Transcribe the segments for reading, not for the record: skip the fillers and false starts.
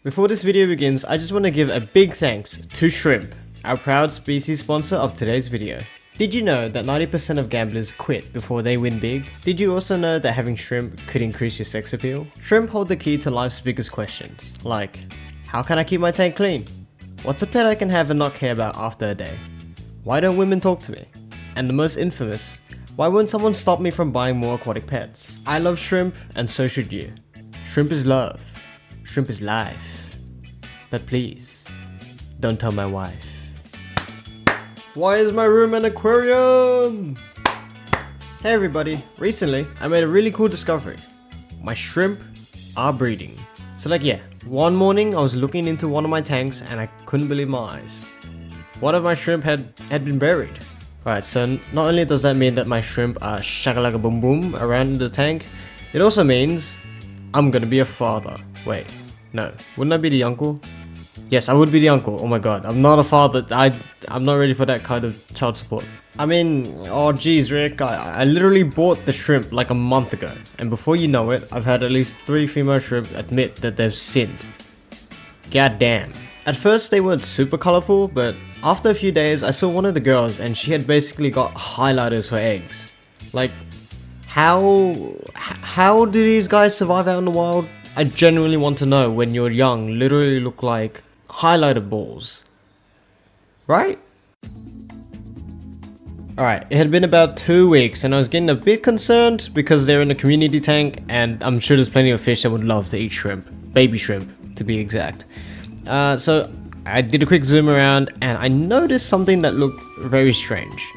Before this video begins, I just want to give a big thanks to shrimp, our proud species sponsor of today's video. Did you know that 90% of gamblers quit before they win big? Did you also know that having shrimp could increase your sex appeal? Shrimp hold the key to life's biggest questions, like, how can I keep my tank clean? What's a pet I can have and not care about after a day? Why don't women talk to me? And the most infamous, why won't someone stop me from buying more aquatic pets? I love shrimp, and so should you. Shrimp is love. Shrimp is life. But please, don't tell my wife. Why is my room an aquarium? Hey everybody, recently I made a really cool discovery. My shrimp are breeding. So one morning I was looking into one of my tanks and I couldn't believe my eyes. One of my shrimp had been buried. Alright, so not only does that mean that my shrimp are shakalaka boom boom around the tank, it also means I'm gonna be a father. Wait, no, wouldn't I be the uncle? Yes, I would be the uncle. Oh my god, I'm not a father. I'm not ready for that kind of child support. I mean, oh geez, Rick, I literally bought the shrimp like a month ago, and before you know it, I've had at least 3 female shrimp admit that they've sinned. God damn. At first they weren't super colorful, but after a few days I saw one of the girls and she had basically got highlighters for eggs. Like, how do these guys survive out in the wild? I genuinely want to know. When you're young, literally look like highlighter balls, right? Alright, it had been about 2 weeks and I was getting a bit concerned because they're in a community tank and I'm sure there's plenty of fish that would love to eat shrimp. Baby shrimp, to be exact. So I did a quick zoom around and I noticed something that looked very strange.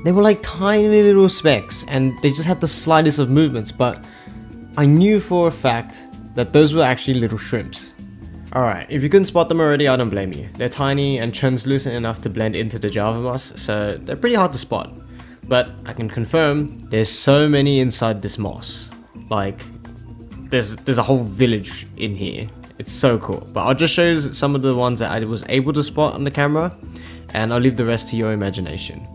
They were like tiny little specks and they just had the slightest of movements, but I knew for a fact that those were actually little shrimps. Alright, if you couldn't spot them already, I don't blame you. They're tiny and translucent enough to blend into the Java moss, so they're pretty hard to spot. But I can confirm, there's so many inside this moss. Like, there's a whole village in here. It's so cool. But I'll just show you some of the ones that I was able to spot on the camera, and I'll leave the rest to your imagination.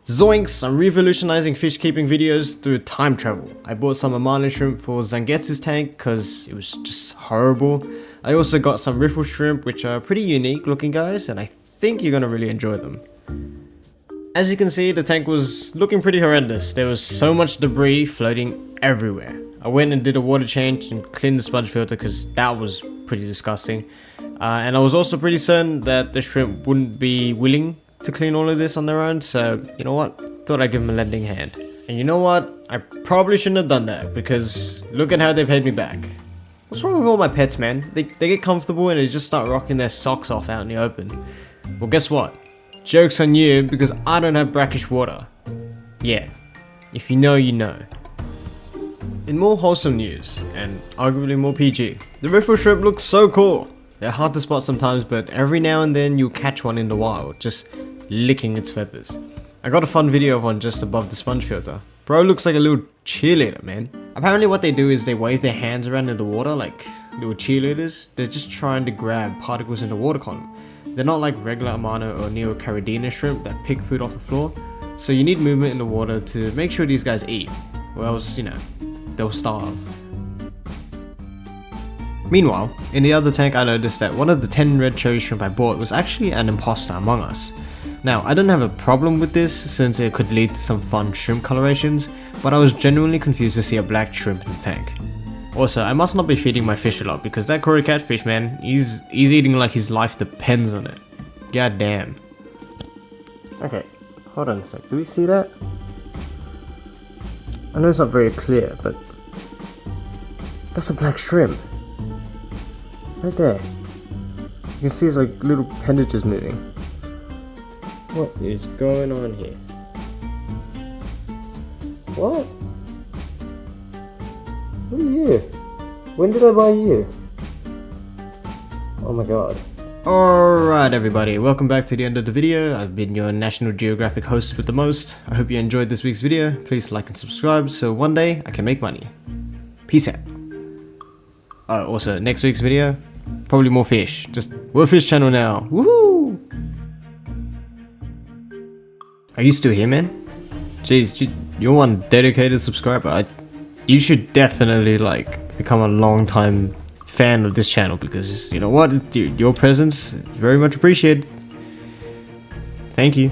Zoinks! I'm revolutionizing fish keeping videos through time travel. I bought some Amana shrimp for Zangetsu's tank because it was just horrible. I also got some riffle shrimp, which are pretty unique looking guys, and I think you're gonna really enjoy them. As you can see, the tank was looking pretty horrendous. There was so much debris floating everywhere. I went and did a water change and cleaned the sponge filter because that was pretty disgusting. And I was also pretty certain that the shrimp wouldn't be willing to clean all of this on their own, so you know what, thought I'd give them a lending hand. And you know what, I probably shouldn't have done that because look at how they paid me back. What's wrong with all my pets, man? They get comfortable and they just start rocking their socks off out in the open. Well, guess what, joke's on you because I don't have brackish water. Yeah, if you know, you know. In more wholesome news, and arguably more PG, the riffle shrimp looks so cool. They're hard to spot sometimes, but every now and then you'll catch one in the wild, just licking its feathers. I got a fun video of one just above the sponge filter. Bro looks like a little cheerleader, man. Apparently what they do is they wave their hands around in the water like little cheerleaders. They're just trying to grab particles in the water column. They're not like regular Amana or neocaridina shrimp that pick food off the floor. So you need movement in the water to make sure these guys eat, or else, you know, they'll starve. Meanwhile, in the other tank I noticed that one of the 10 red cherry shrimp I bought was actually an imposter among us. Now, I don't have a problem with this since it could lead to some fun shrimp colorations, but I was genuinely confused to see a black shrimp in the tank. Also, I must not be feeding my fish a lot because that Cory catfish, man, he's eating like his life depends on it. God damn. Okay, hold on a sec, do we see that? I know it's not very clear, but that's a black shrimp. Right there. You can see it's like little appendages moving. What is going on here? What? What are you? When did I buy you? Oh my god. Alright everybody, welcome back to the end of the video. I've been your National Geographic host with the most. I hope you enjoyed this week's video. Please like and subscribe so one day I can make money. Peace out. Also, next week's video, probably more fish. Just, we're a fish channel now. Woohoo! Are you still here, man? Jeez, you're one dedicated subscriber. You should definitely like become a long time fan of this channel because you know what, dude, your presence is very much appreciated. Thank you.